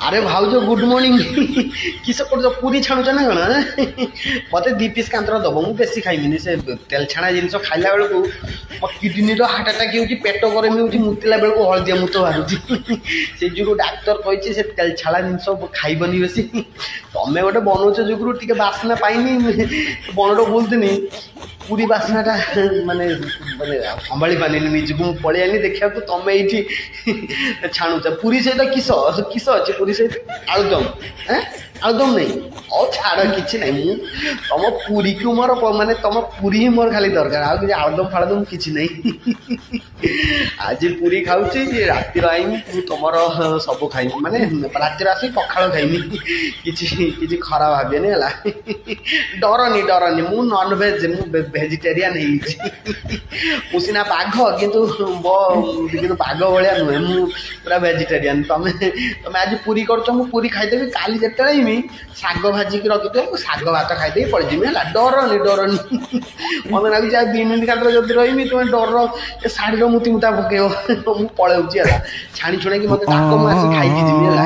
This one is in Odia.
আরে ভাউজ গুড মর্নিং কিস করছ পুরি ছাড়ুছ না কেন মতো 2 পিস কান্তর দেব মু বেশি খাইবিনি সে তেল ছাড়া জিনিস খাইলা বেড়ে ମୋ କିଡନୀର ହାର୍ଟ ଆଟାକ୍ ହେଉଛି ପେଟ ଗରମ ହେଉଛି ମୁତିଲା ବେଳକୁ ହଳଦିଆ ମୁତ ବାହାରୁଛି ସେ ଯୋଗୁଁ ଡାକ୍ତର କହିଛି ସେ ତେଲ ଛାଡ଼ା ଜିନିଷ ଖାଇବନି ବେଶୀ ତମେ ଗୋଟେ ବନଉଛ ଯୋଗୁରୁ ଟିକେ ବାସ୍ନା ପାଇନି ବଣଟା ବୁଲୁଥିଲି ପୁରୀ ବାସ୍ନାଟା ମାନେ ମାନେ ସମ୍ଭାଳି ପାରିଲିନି ନିଜକୁ ମୁଁ ପଳେଇ ଆଇଲି ଦେଖିବାକୁ ତମେ ଏଇଠି ଛାଣୁଛ ପୁରୀ ସହିତ କିସ କିସ ଅଛି ପୁରୀ ସହିତ ଆଳୁଦମ ଆଳୁଦମ ନାହିଁ ଆଉ ଛାଡ଼ କିଛି ନାହିଁ ମୁଁ ତମ ପୁରୀକୁ ମୋର ମାନେ ତମ ପୁରୀ ହିଁ ମୋର ଖାଲି ଦରକାର ଆଉ କିଛି ଆଳୁଦମ ଫାଳୁଦମ କିଛି ନାହିଁ ଆଜି ପୁରୀ ଖାଉଛି ରାତିର ଆଇମି ମୁଁ ତମର ସବୁ ଖାଇବି ମାନେ ରାତିରେ ଆସି ପଖାଳ ଖାଇମି କିଛି କିଛି ଖରାପ ଭାବିବେନି ହେଲା ଡରନି ଡରନି ମୁଁ ନନଭେଜ ମୁଁ ଭେଜିଟେରିଆନ ହେଇଛି ମୁଁ ସିନା ବାଘ କିନ୍ତୁ ବାଘ ଭଳିଆ ନୁହେଁ ମୁଁ ପୁରା ଭେଜିଟେରିଆନ ତମେ ତମେ ଆଜି ପୁରୀ କରୁଛ ମୁଁ ପୁରୀ ଖାଇଦେବି କାଲି ଯେତେବେଳେ ଆଇମି ଶାଗ ଭାଜିକି ରଖିଥିବ ମୁଁ ଶାଗ ଭାତ ଖାଇଦେବି ପଳେଇଯିବି ହେଲା ଡରନି ଡରନି ମତେ ଲାଗୁଛି ଆଉ 2 ମିନିଟ୍ କାତରେ ଯଦି ରହିବି ତୁମେ ଡର ଏ ଶାଢ଼ୀର ମୁତି ମୁତା ପକେଇବ ମୁଁ ପଳଉଛି ହେଲା ଛାଣି ଛୁଣାକି ମତେ ଡାକ ମୁଁ ଆସି ଖାଇକି ଯିବି ହେଲା